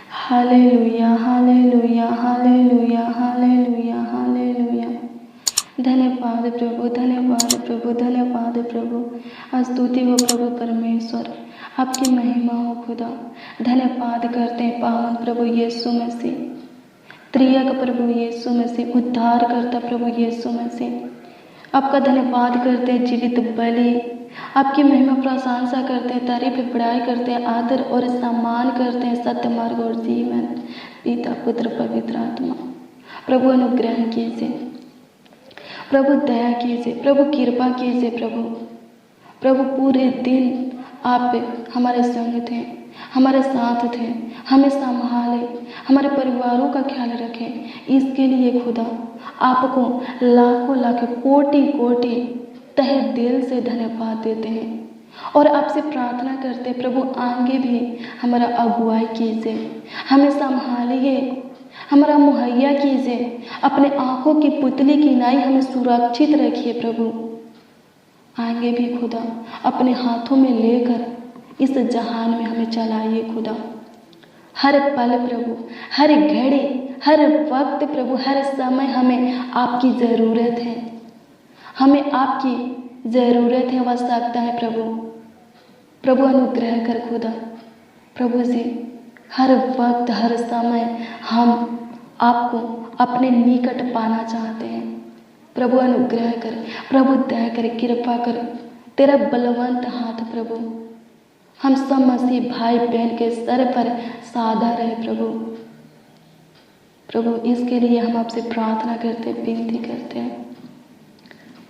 Hallelujah, hallelujah, hallelujah, hallelujah, hallelujah. धन्यवाद प्रभु, धन्यवाद प्रभु, धन्यवाद प्रभु। स्तुति हो प्रभु परमेश्वर, आपकी महिमा हो खुदा। धन्यवाद करते हैं पावन प्रभु यीशु मसीह, त्रियक प्रभु यीशु मसीह, उद्धार करता प्रभु यीशु मसीह। आपका धन्यवाद करते हैं जीवित बलि, आपकी महिमा प्रशंसा करते हैं, तारीफ बड़ाई करते हैं, आदर और सम्मान करते हैं सत्य मार्ग और जीवन। पिता पुत्र पवित्र आत्मा, प्रभु अनुग्रह कीजिए, प्रभु दया कीजिए, प्रभु कृपा कीजिए। प्रभु पूरे दिन आप हमारे संग थे, हमारे साथ थे, हमें संभाले, हमारे परिवारों का ख्याल रखें। इसके लिए खुदा आपको लाखों लाख कोटि कोटि तहे दिल से धन्यवाद देते हैं और आपसे प्रार्थना करते हैं प्रभु आगे भी हमारा अगुवाई कीजिए, हमें संभालिए, हमारा मुहैया कीजिए, अपने आँखों की पुतली की नाई हमें सुरक्षित रखिए। प्रभु आगे भी खुदा अपने हाथों में लेकर इस जहान में हमें चलाइए खुदा। हर पल प्रभु, हर घड़ी, हर वक्त प्रभु, हर समय हमें आपकी ज़रूरत है, हमें आपकी ज़रूरत है, आवश्यकता है प्रभु अनुग्रह कर खुदा। प्रभु जी हर वक्त हर समय हम आपको अपने निकट पाना चाहते हैं। प्रभु अनुग्रह कर, प्रभु दया कर, कृपा कर, तेरा बलवंत हाथ प्रभु हम सब मसीह भाई बहन के सर पर साधा रहे प्रभु इसके लिए हम आपसे प्रार्थना करते, विनती करते हैं।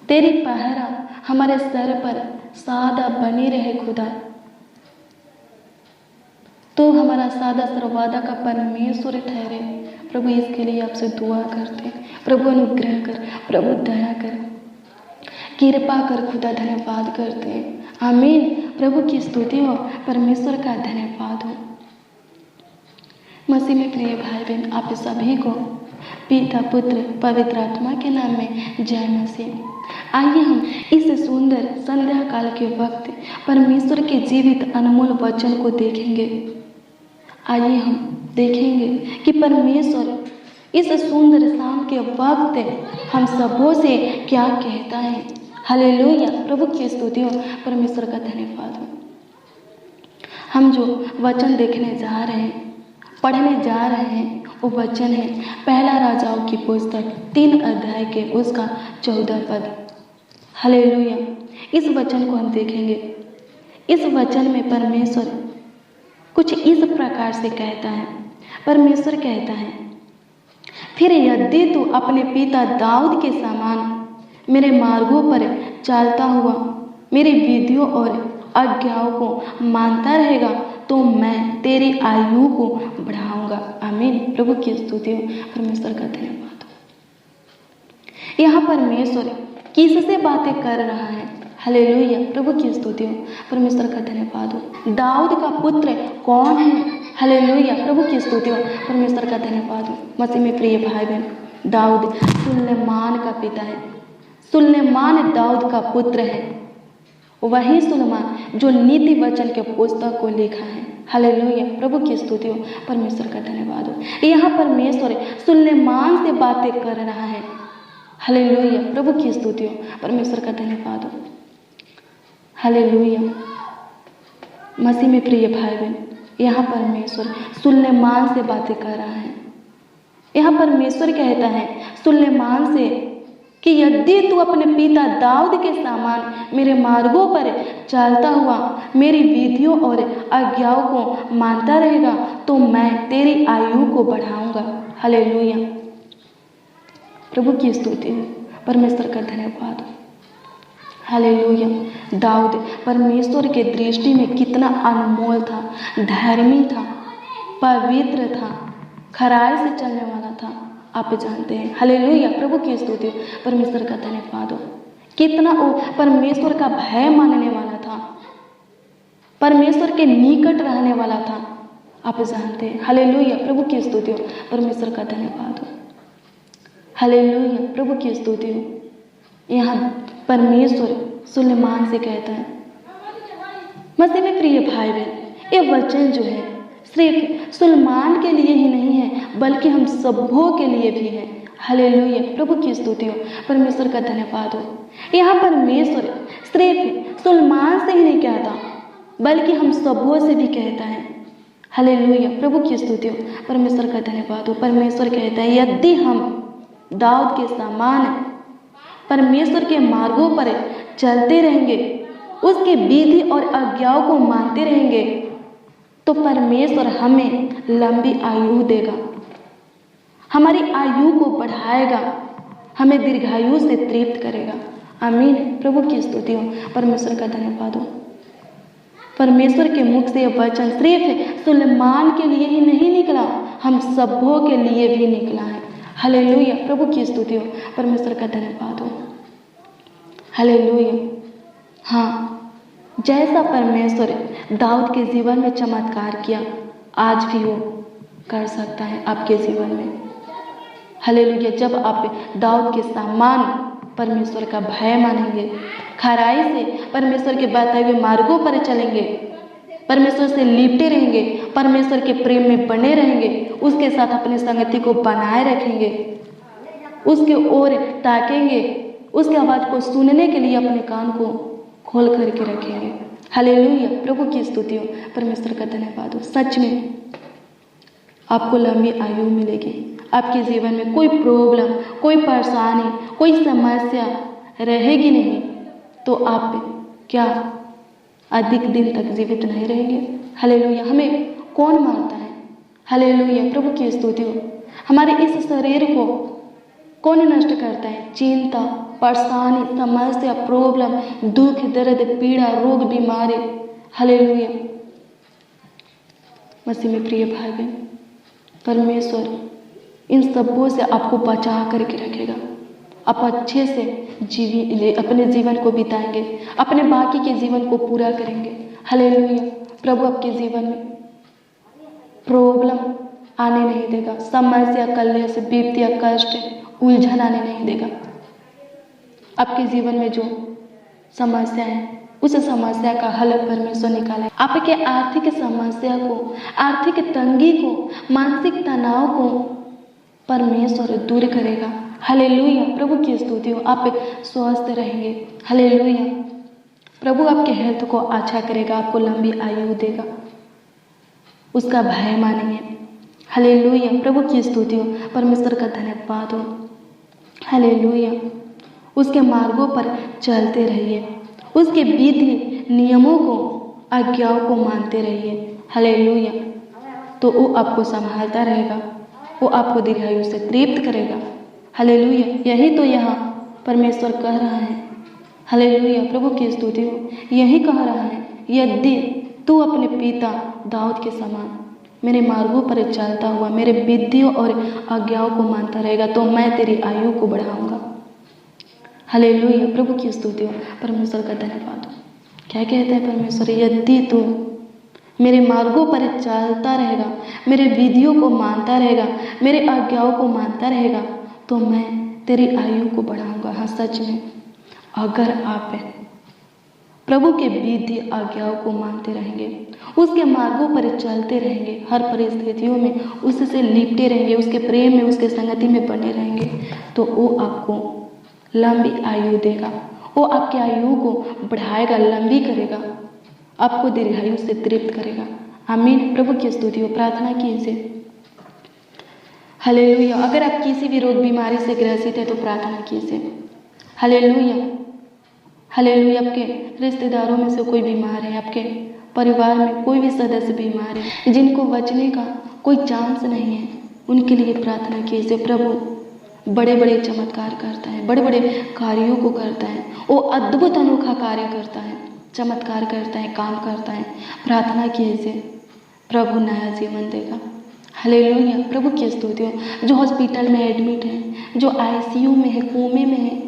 तेरी पहरा हमारे सर पर सादा बनी रहे खुदा। तो हमारा सादा सर्वदा का परमेश्वर ठहरे प्रभु, इसके लिए आपसे दुआ करते हैं। प्रभु अनुग्रह कर, प्रभु दया कर, कृपा कर खुदा, धन्यवाद करते हैं। आमीन। प्रभु की स्तुति हो, परमेश्वर का धन्यवाद हो। मसीह में प्रिय भाई बहन, आप सभी को पिता पुत्र पवित्र आत्मा के नाम में जय मसीह। आइए हम इस सुंदर संध्या काल के वक्त परमेश्वर के जीवित अनमोल वचन को देखेंगे। आइए हम देखेंगे कि परमेश्वर इस सुंदर शाम के वक्त हम सबों से क्या कहता है। हालेलुया, प्रभु की स्तुति हो, परमेश्वर का धन्यवाद हो। हम जो वचन देखने जा रहे हैं, पढ़ने जा रहे हैं, वो वचन है पहला राजाओं की पुस्तक 3 अध्याय के उसका 14 पद। हालेलुया, इस वचन को हम देखेंगे। इस वचन में परमेश्वर कुछ इस प्रकार से कहता है। परमेश्वर कहता है, फिर यदि तू अपने पिता दाऊद के समान मेरे मार्गों पर चलता हुआ मेरी विधियों और आज्ञाओं को मानता रहेगा तो मैं तेरी आयु को बढ़ाऊंगा। आमीन। प्रभु की स्तुति हो, परमेश्वर का धन्यवाद हो। यहाँ परमेश्वर किससे बातें कर रहा है? हालेलुया, प्रभु की स्तुति हो, परमेश्वर का धन्यवाद हो। दाऊद का पुत्र कौन है? हालेलुया, प्रभु की स्तुति हो, परमेश्वर का धन्यवाद हो। मसीह में प्रिय भाई बहन, दाऊद सुलेमान का पिता है। सुलेमान दाऊद का पुत्र है, वही सुलेमान जो नीति वचन के पुस्तक को लिखा है। हालेलुया, प्रभु की स्तुति हो, परमेश्वर का धन्यवाद हो। यहाँ परमेश्वर सुलेमान से बातें कर रहा है। हालेलुया, प्रभु की स्तुति हो, परमेश्वर का धन्यवाद हो। हालेलुया, मसीह में प्रिय भाई बहन, यहाँ परमेश्वर सुलेमान से बातें कर रहा है। यहाँ परमेश्वर कहता है सुलेमान से कि यदि तू अपने पिता दाऊद के समान मेरे मार्गों पर चलता हुआ मेरी विधियों और आज्ञाओं को मानता रहेगा तो मैं तेरी आयु को बढ़ाऊंगा। हालेलुया, प्रभु की स्तुति है, परमेश्वर का धन्यवाद। हालेलुया, दाऊद परमेश्वर के दृष्टि में कितना अनमोल था, धर्मी था, पवित्र था, खराई से चलने वाला था, आप जानते हैं। हालेलुया, प्रभु की स्तुति, परमेश्वर का धन्यवाद हो। कितना वो परमेश्वर का भय मानने वाला था, परमेश्वर के निकट रहने वाला था, आप जानते हैं। हालेलुया, प्रभु की स्तुति हो, परमेश्वर का धन्यवाद हो। हालेलुया, प्रभु की स्तुति हो। यहाँ परमेश्वर सुलेमान से कहता है। मसीह में प्रिय भाई बहन, ये वचन जो है सिर्फ सुलेमान के लिए ही नहीं है बल्कि हम सबों के लिए भी है। हालेलुया, प्रभु की स्तुति हो, परमेश्वर का धन्यवाद हो। यहाँ परमेश्वर सिर्फ सुलेमान से ही नहीं कहता बल्कि हम सबों से भी कहता है। हालेलुया, प्रभु की स्तुति हो, परमेश्वर का धन्यवाद हो। परमेश्वर कहता है यदि हम दाऊद के समान परमेश्वर के मार्गों पर चलते रहेंगे, उसकी विधि और आज्ञाओं को मानते रहेंगे, तो परमेश्वर हमें लंबी आयु देगा, हमारी आयु को बढ़ाएगा, हमें दीर्घायु से तृप्त करेगा। आमीन, प्रभु की स्तुति हो, परमेश्वर का धन्यवाद हो। परमेश्वर के मुख से यह वचन सिर्फ सुलेमान के लिए ही नहीं निकला, हम सबों के लिए भी निकला है। हालेलुया, प्रभु की स्तुति हो, परमेश्वर का धन्यवाद हो। हालेलुया। हाँ, जैसा परमेश्वर दाऊद के जीवन में चमत्कार किया, आज भी वो कर सकता है आपके जीवन में। हालेलुया, जब आप दाऊद के समान परमेश्वर का भय मानेंगे, खराई से परमेश्वर के बताए हुए मार्गों पर चलेंगे, परमेश्वर से लिपटे रहेंगे, परमेश्वर के प्रेम में बने रहेंगे, उसके साथ अपनी संगति को बनाए रखेंगे, उसके ओर ताकेंगे, उसकी आवाज़ को सुनने के लिए अपने कान को खोल करके रखेंगे। हालेलुया, प्रभु की स्तुति हो, परमेश्वर का धन्यवाद हो। सच में आपको लंबी आयु मिलेगी, आपके जीवन में कोई प्रॉब्लम, कोई परेशानी, कोई समस्या रहेगी नहीं, तो आप क्या अधिक दिन तक जीवित नहीं रहेंगे। हालेलुया, हमें कौन मारता है। हालेलुया, प्रभु की स्तुति हो। हमारे इस शरीर को कौन नष्ट करता है। चिंता, परेशानी, समस्या, प्रॉब्लम, दुख, दर्द, पीड़ा, रोग, बीमारी। हालेलुया, मसीह में प्रिय भाई बहन, परमेश्वर इन सबों से आपको बचा करके रखेगा। आप अच्छे से अपने जीवन को बिताएंगे, अपने बाकी के जीवन को पूरा करेंगे। हालेलुया, प्रभु आपके जीवन में प्रॉब्लम आने नहीं देगा, समस्या, कलेश, विपत्ति, कष्ट, उलझन आने नहीं देगा। आपके जीवन में जो समस्या है, उस समस्या का हल परमेश्वर निकाले। आपके आर्थिक समस्या को, आर्थिक तंगी को, मानसिक तनाव को परमेश्वर दूर करेगा। हालेलुया, प्रभु की स्तुति हो। आप स्वस्थ रहेंगे। हालेलुया, प्रभु आपके हेल्थ को अच्छा करेगा, आपको लंबी आयु देगा, उसका भय मानेंगे। हालेलुया, प्रभु की स्तुति हो, परमेश्वर का धन्यवाद हो। हालेलुया, उसके मार्गों पर चलते रहिए, उसके विधि नियमों को, आज्ञाओं को मानते रहिए। हालेलुया, तो वो आपको संभालता रहेगा, वो आपको दीर्घायु से तृप्त करेगा। हालेलुया, यही तो यहाँ परमेश्वर कह रहा है। हालेलुया, प्रभु की स्तुति हो। यही कह रहा है, यदि तू अपने पिता दाऊद के समान मेरे मार्गों पर चलता हुआ मेरे विधियों और आज्ञाओं को मानता रहेगा, तो मैं तेरी आयु को बढ़ाऊंगा। हालेलुया, प्रभु की स्तुति हो, परमेश्वर का धन्यवाद हो। क्या कहता है परमेश्वर, यदि तू मेरे मार्गों पर चलता रहेगा, मेरे विधियों को मानता रहेगा, मेरे आज्ञाओं को मानता रहेगा, तो मैं तेरी आयु को बढ़ाऊंगा। हाँ, सच में अगर आप प्रभु के विधि आज्ञाओं को मानते रहेंगे, उसके मार्गों पर चलते रहेंगे, हर परिस्थितियों में उससे लिपटे रहेंगे, उसके प्रेम में, उसके संगति में बने रहेंगे, तो वो आपको लंबी आयु देगा, वो आपकी आयु को बढ़ाएगा, लंबी करेगा, आपको दीर्घायु से तृप्त करेगा। आमीन, प्रभु की स्तुति हो। प्रार्थना कीजिए। हालेलुया, अगर आप किसी भी रोग बीमारी से ग्रसित है तो प्रार्थना कीजिए। हालेलुया, हालेलुया, आपके रिश्तेदारों में से कोई बीमार है, आपके परिवार में कोई भी सदस्य बीमार है, जिनको बचने का कोई चांस नहीं है, उनके लिए प्रार्थना कीजिए। प्रभु बड़े बड़े चमत्कार करता है, बड़े बड़े कार्यों को करता है, वो अद्भुत अनोखा कार्य करता है, चमत्कार करता है, काम करता है। प्रार्थना कीजिए, प्रभु नया जीवन देगा। हालेलुया, प्रभु की स्तुति हो। जो हॉस्पिटल में एडमिट है, जो आईसीयू में है, कोमे में है,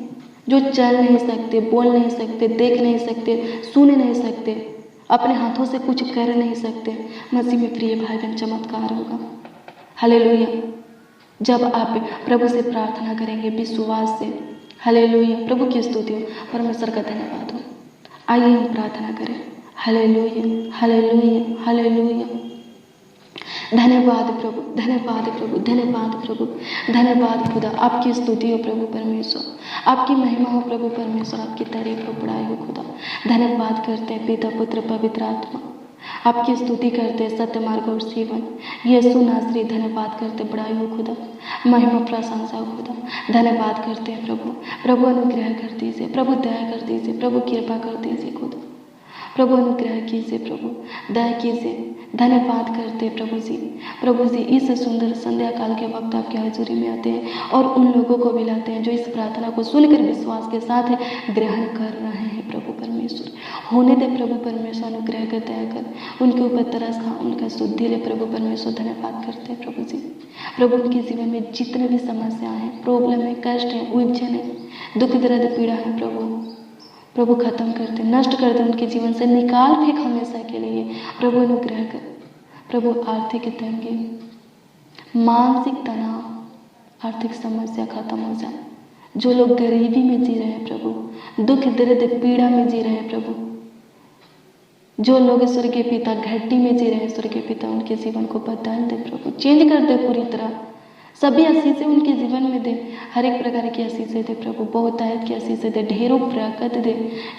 जो चल नहीं सकते, बोल नहीं सकते, देख नहीं सकते, सुन नहीं सकते, अपने हाथों से कुछ कर नहीं सकते, मसीह में प्रिय भाई बहन चमत्कार होगा। हालेलुया, जब आप प्रभु से प्रार्थना करेंगे विश्वास से। हालेलुया, प्रभु की स्तुति हो, परमेश्वर का धन्यवाद हो। आइए हम प्रार्थना करें। हालेलुया, हालेलुया, हालेलुया, धन्यवाद प्रभु, धन्यवाद प्रभु, धन्यवाद प्रभु, धन्यवाद खुदा। आपकी स्तुति हो प्रभु परमेश्वर, आपकी महिमा हो प्रभु परमेश्वर, आपकी तारीफ हो, बड़ाई हो खुदा। धन्यवाद करते हैं पिता पुत्र पवित्र आत्मा, आपकी स्तुति करते हैं सत्य मार्ग और जीवन यीशु नासरी। धन्यवाद करते, बड़ाई हो खुदा, महिमा प्रशंसा हो खुदा। धन्यवाद करते हैं प्रभु, प्रभु अनुग्रह कर दीजिए, प्रभु दया कर दीजिए, प्रभु कृपा कर दीजिए खुदा, प्रभु अनुग्रह कीजिए, प्रभु दया कीजिए। धन्यवाद करते हैं प्रभु जी इस सुंदर संध्या काल के वक्त आपके हजूरी में आते हैं और उन लोगों को भी लाते हैं जो इस प्रार्थना को सुनकर विश्वास के साथ ग्रहण कर रहे हैं। प्रभु परमेश्वर होने दे, प्रभु परमेश्वर अनुग्रह कर, दया कर, उनके ऊपर तरस खा, उनका शुद्धि ले प्रभु परमेश्वर। धन्यवाद करते हैं प्रभु जी, प्रभु उनके जीवन में जितने भी समस्या हैं, प्रॉब्लम है, कष्ट है, उलझन है, दुख दर्द पीड़ा है, प्रभु खत्म कर दे, नष्ट कर दे, उनके जीवन से निकाल फेंक हमेशा के लिए। प्रभु अनुग्रह कर, प्रभु आर्थिक तंगी, मानसिक तनाव, आर्थिक समस्या खत्म हो जाए। जो लोग गरीबी में जी रहे हैं प्रभु, दुख दर्द पीड़ा में जी रहे हैं प्रभु, जो लोग स्वर्गीय पिता घाटी में जी रहे हैं स्वर्गीय पिता, उनके जीवन को बदल दे प्रभु, चेंज कर दे पूरी तरह। सभी आशीषें उनके जीवन में दे, हर एक प्रकार की आशीषें दे प्रभु, बहुतायत की आशीषें दे, ढेरों बरकत दे,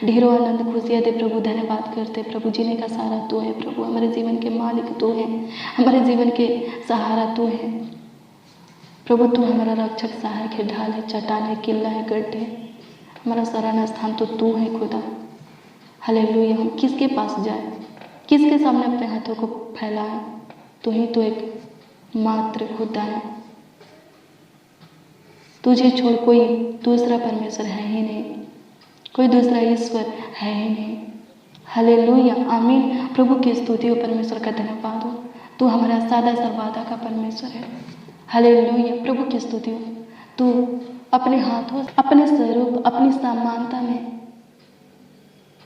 ढेरों आनंद खुशियाँ दे प्रभु। धन्यवाद करते प्रभु, जीने का सहारा तो है प्रभु, हमारे जीवन के मालिक तो है, हमारे जीवन के सहारा तो है प्रभु। तू हमारा रक्षक, सहायक है, ढाल है, चट्टान है, किला है, गढ़ है, हमारा शरण स्थान तो तू है खुदा। हालेलुया। हम किसके पास जाए, किसके सामने अपने हाथों को फैलाएं? तू ही तो एक मात्र खुदा है, तुझे छोड़ कोई दूसरा परमेश्वर है ही नहीं, कोई दूसरा ईश्वर है ही नहीं। हालेलुया, आमीन। प्रभु की स्तुति हो, परमेश्वर का धन्यवाद हो। तू हमारा सादा सर्वादा का परमेश्वर है। हालेलुया, प्रभु की स्तुति हो। तू अपने हाथों, अपने स्वरूप, अपनी समानता में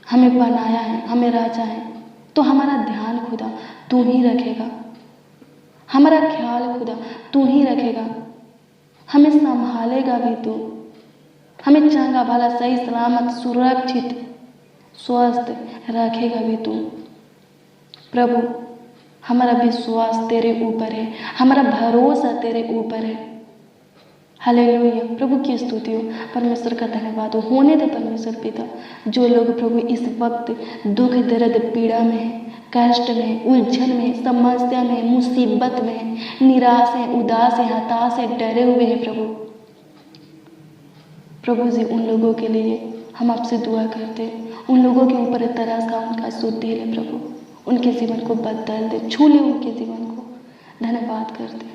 हमें बनाया है, हमें राजा है, तो हमारा ध्यान खुदा तू ही रखेगा, हमारा ख्याल खुदा तू ही रखेगा, हमें संभालेगा भी तू, हमें चंगा भला सही सलामत सुरक्षित स्वस्थ रखेगा भी तू। प्रभु हमारा विश्वास तेरे ऊपर है, हमारा भरोसा तेरे ऊपर है। हालेलुया, प्रभु की स्तुति हो, परमेश्वर का धन्यवाद हो। होने दे परमेश्वर पिता, जो लोग प्रभु इस वक्त दुख दर्द पीड़ा में है, कष्ट में, उलझन में, समस्या में, मुसीबत में, निराश है, उदास है, हताश है, डरे हुए हैं प्रभु जी, उन लोगों के लिए हम आपसे दुआ करते हैं। उन लोगों के ऊपर तरस का, उनका शुद्धि ले प्रभु, उनके जीवन को बदल दे, छू ले उनके जीवन को। धन्यवाद करते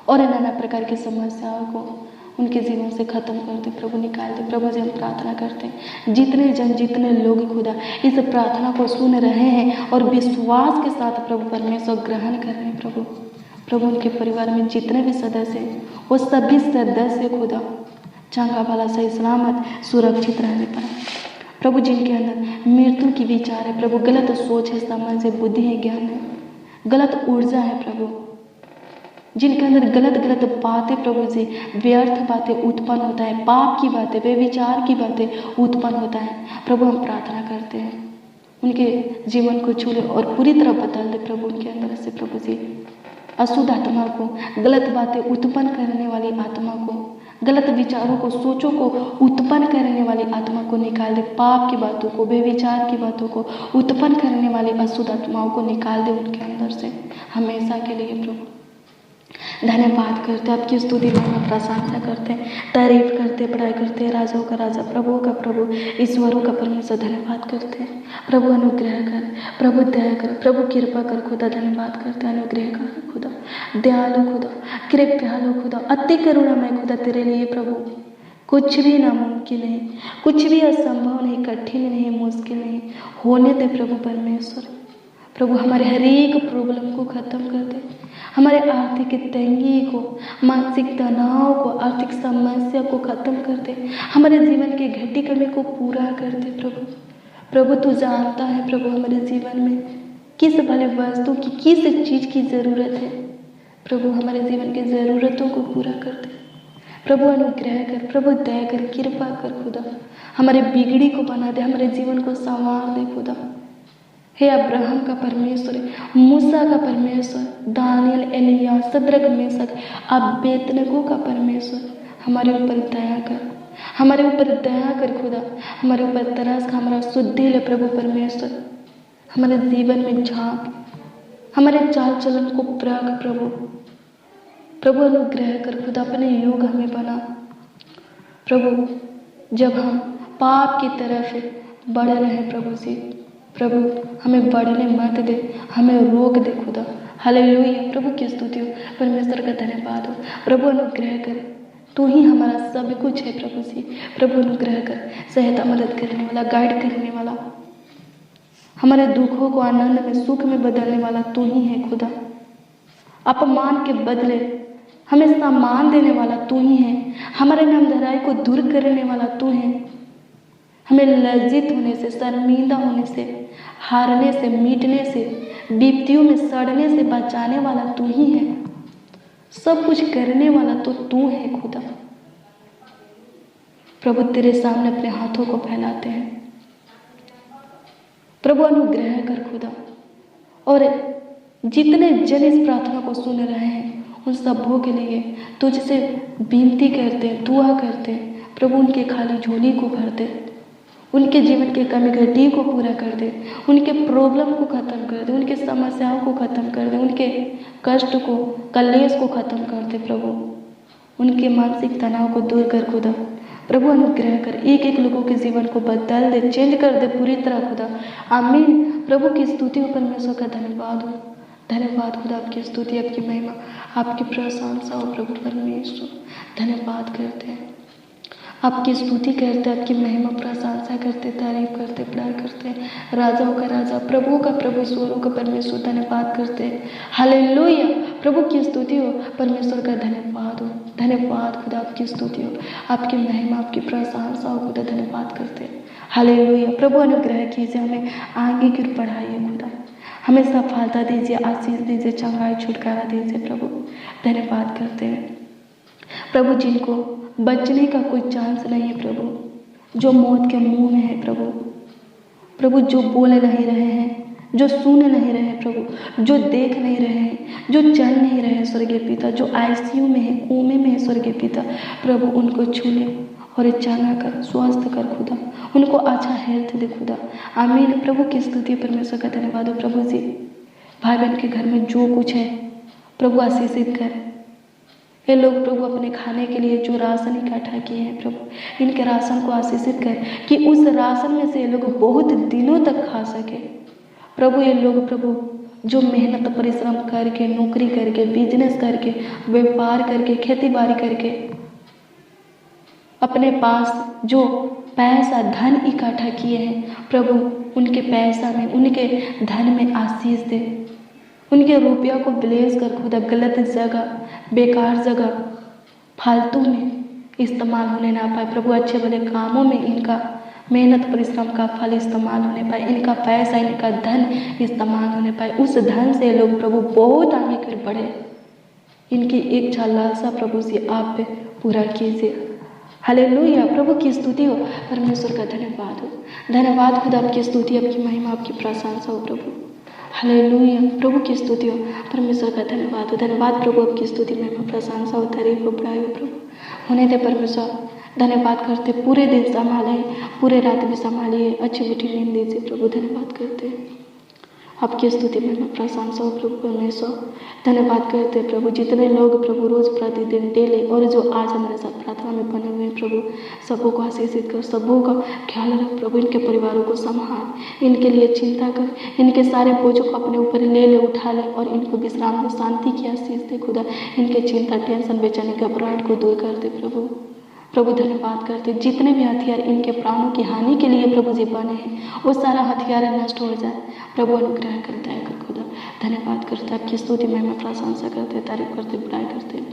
और नाना प्रकार की समस्याओं को उनके जीवन से खत्म कर दे प्रभु, निकाल दे प्रभु जी। हम प्रार्थना करते हैं जितने जन, जितने लोग खुदा इस प्रार्थना को सुन रहे हैं और विश्वास के साथ प्रभु परमेश्वर ग्रहण कर रहे हैं प्रभु उनके परिवार में जितने भी सदस्य हैं, वो सभी सदस्य खुदा चंगा भला सही सलामत सुरक्षित रहने पाए प्रभु। जिनके अंदर मृत्यु की विचार है प्रभु, गलत सोच है, समझ है, बुद्धि है, ज्ञान है, गलत ऊर्जा है प्रभु, जिनके अंदर गलत बातें प्रभु जी, व्यर्थ बातें उत्पन्न होता है, पाप की बातें, बेविचार की बातें उत्पन्न होता है प्रभु, हम प्रार्थना करते हैं उनके जीवन को छू ले और पूरी तरह बदल दे प्रभु। उनके अंदर से प्रभु जी अशुद्ध आत्मा को, गलत बातें उत्पन्न करने वाली आत्मा को, गलत विचारों को, सोचों को उत्पन्न करने वाली आत्मा को निकाल दे। पाप की बातों को, बेविचार की बातों को उत्पन्न करने वाली अशुद्ध आत्माओं को निकाल दे उनके अंदर से हमेशा के लिए प्रभु। धन्यवाद करते, आपकी स्तुति में प्रशंसा करते हैं, तारीफ करते, बड़ाई करते हैं। राजाओं का राजा, प्रभुओं का प्रभु, ईश्वरों का परमेश्वर धन्यवाद करते हैं प्रभु। अनुग्रह कर प्रभु, दया कर प्रभु, कृपा कर खुदा। धन्यवाद करते हैं, अनुग्रह कर खुदा, दयालु खुदा, कृपालु खुदा, अति करुणामय खुदा तेरे लिए प्रभु कुछ भी नामुमकिन है, कुछ भी असंभव नहीं, कठिन नहीं, मुश्किल नहीं। होने दे प्रभु परमेश्वर, प्रभु हमारे हर एक प्रॉब्लम को ख़त्म कर दे, हमारे आर्थिक तंगी को, मानसिक तनाव को, आर्थिक समस्या को ख़त्म कर दे, हमारे जीवन के घटी कमी को पूरा कर दे प्रभु तू जानता है प्रभु हमारे जीवन में किस भले वस्तु की, किस चीज़ की ज़रूरत है प्रभु। हमारे जीवन की ज़रूरतों को पूरा कर दे प्रभु। अनुग्रह कर प्रभु, दया कर, कृपा कर खुदा, हमारे बिगड़ी को बना दे, हमारे जीवन को संवार दे खुदा। हे अब्राहम का परमेश्वर, मूसा का परमेश्वर, दानियल, एलिया, सद्रक, मेशक, अबेदनगो का परमेश्वर, हमारे ऊपर दया कर, हमारे ऊपर दया कर खुदा, हमारे ऊपर तरस का हमारा शुद्धि ले प्रभु परमेश्वर, हमारे जीवन में झांक, हमारे चाल चलन को प्रग प्रभु अनुग्रह कर खुदा, अपने योग हमें बना प्रभु। जब हम पाप की तरफ बढ़ रहे हैं प्रभु हमें बढ़ने मत दे, हमें रोक दे खुदा। हालेलुया, प्रभु की स्तुति हो, परमेश्वर का धन्यवाद हो। प्रभु अनुग्रह कर, तू ही हमारा सब कुछ है प्रभु अनुग्रह कर, सहायता मदद करने वाला, गाइड करने वाला, हमारे दुखों को आनंद में, सुख में बदलने वाला तू ही है खुदा। अपमान के बदले हमें सम्मान देने वाला तू ही है, हमारे नामधराई को दूर करने वाला तू है, हमें लज्जित होने से, शर्मिंदा होने से, हारने से, मिटने से, विपत्तियों में सड़ने से बचाने वाला तू ही है। सब कुछ करने वाला तो तू है खुदा। प्रभु तेरे सामने अपने हाथों को फैलाते हैं, प्रभु अनुग्रह कर खुदा। और जितने जन इस प्रार्थना को सुन रहे हैं उन सबों के लिए तुझसे विनती करते, दुआ करते, प्रभु उनके खाली झोली को भर दे, उनके जीवन के कमी घटी को पूरा कर दे, उनके प्रॉब्लम को ख़त्म कर दे, उनके समस्याओं को ख़त्म कर दे, उनके कष्ट को, कलेश को ख़त्म कर दे प्रभु, उनके मानसिक तनाव को दूर कर खुदा। प्रभु अनुग्रह कर, एक एक लोगों के जीवन को बदल दे, चेंज कर दे पूरी तरह खुदा। आमीन। प्रभु की स्तुति हो, परमेश्वर का धन्यवाद हो, धन्यवाद खुदा, आपकी स्तुति, आपकी महिमा, आपकी प्रशंसा हो प्रभु परमेश्वर। धन्यवाद करते हैं, आपकी स्तुति करते, आपकी महिमा प्रशंसा करते, तारीफ करते, प्यार करते, राजाओं का राजा, प्रभु का प्रभु, ईश्वरों का परमेश्वर, धन्यवाद करते। हालेलुया, प्रभु की स्तुति हो, परमेश्वर का धन्यवाद हो, धन्यवाद खुदा, आपकी स्तुति हो, आपकी महिमा, आपकी प्रशंसा हो खुदा, धन्यवाद करते। हालेलुया, प्रभु अनुग्रह कीजिए, हमें आगे की ओर बढ़ाइए खुदा, हमें सफलता दीजिए, आशीष दीजिए, चंगाई छुटकारा दीजिए प्रभु। धन्यवाद करते हैं प्रभु, जिनको बचने का कोई चांस नहीं है प्रभु, जो मौत के मुंह में है प्रभु, जो बोल नहीं रहे हैं, जो सुन नहीं रहे प्रभु, जो देख नहीं रहे हैं, जो चल नहीं रहे स्वर्गीय पिता, जो आईसीयू में है, कोमे में है स्वर्गीय पिता, प्रभु उनको छू ले और चंगा कर, स्वस्थ कर खुदा, उनको अच्छा हेल्थ दे खुदा। आमीन। प्रभु की स्तुति, परमेश्वर का धन्यवाद हो प्रभु जी। भाई बहन के घर में जो कुछ है प्रभु आशीषित कर, ये लोग प्रभु अपने खाने के लिए जो राशन इकट्ठा किए हैं प्रभु, इनके राशन को आशीषित कर कि उस राशन में से ये लोग बहुत दिनों तक खा सके प्रभु। ये लोग प्रभु जो मेहनत परिश्रम करके, नौकरी करके, बिजनेस करके, व्यापार करके, खेती बाड़ी करके अपने पास जो पैसा धन इकट्ठा किए हैं प्रभु, उनके पैसा में, उनके धन में आशीष दे, उनके रुपया को ब्लेस कर खुदा, गलत जगह, बेकार जगह, फालतू में इस्तेमाल होने ना पाए प्रभु, अच्छे भले कामों में इनका मेहनत परिश्रम का फल इस्तेमाल होने पाए, इनका पैसा, इनका धन इस्तेमाल होने पाए, उस धन से लोग प्रभु बहुत आगे कर बढ़े। इनकी इच्छा लालसा प्रभु से आप पे पूरा कीजिए। हालेलुया, प्रभु की स्तुति हो, परमेश्वर का धन्यवाद हो, धन्यवाद खुदा, आपकी स्तुति, आपकी महिमा, आपकी प्रशंसा हो प्रभु। हालेलुया, प्रभु की स्तुति हो, परमेश्वर का धन्यवाद हो, धन्यवाद प्रभु, आपकी स्तुति, महिमा, प्रशंसा हो, तारीफ हो, बड़ाई हो प्रभु। होने दे परमेश्वर, धन्यवाद करते, पूरे दिन संभालें, पूरे रात भी संभालिए, अच्छी मीठी नींद दीजिए प्रभु, धन्यवाद करते हैं, आपकी स्तुति में प्रशंसा हो प्रभु परमेश्वर। धन्यवाद करते हैं प्रभु, जितने लोग प्रभु रोज प्रतिदिन डेली और जो आज हमारे साथ प्रार्थना में बने हुए हैं प्रभु, सबों को आशीषित कर, सबों का ख्याल रख प्रभु, इनके परिवारों को संभाल, इनके लिए चिंता कर, इनके सारे बोझों को अपने ऊपर ले उठा ले और इनको विश्राम दे, शांति की आशीष दे खुदा, इनके चिंता, टेंशन, बेचैनी, घबराहट को दूर कर दे प्रभु। प्रभु धन्यवाद करते, जितने भी हथियार इनके प्राणों की हानि के लिए प्रभु जी बने हैं, वो सारा हथियार नष्ट हो जाए प्रभु, अनुग्रह करता है खुदा। धन्यवाद करते, आपकी स्तुति महिमा प्रशंसा करते, तारीफ करते, बुराई करते,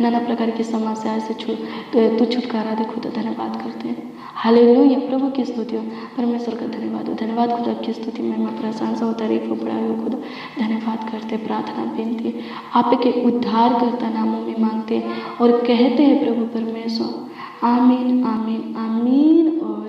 नाना प्रकार की समस्या से तू छुटकारा दे खुदा, धन्यवाद करते हैं। हालेलुया, प्रभु की स्तुति हो, परमेश्वर का धन्यवाद हो, धन्यवाद खुदा, आपकी स्तुति महिमा प्रशंसा हो, तारीफ हो, बुराई हो खुदा, धन्यवाद करते। प्रार्थना विनती आपके उद्धार करता नामों में मांगते और कहते हैं प्रभु परमेश्वर, आमीन, आमीन, आमीन और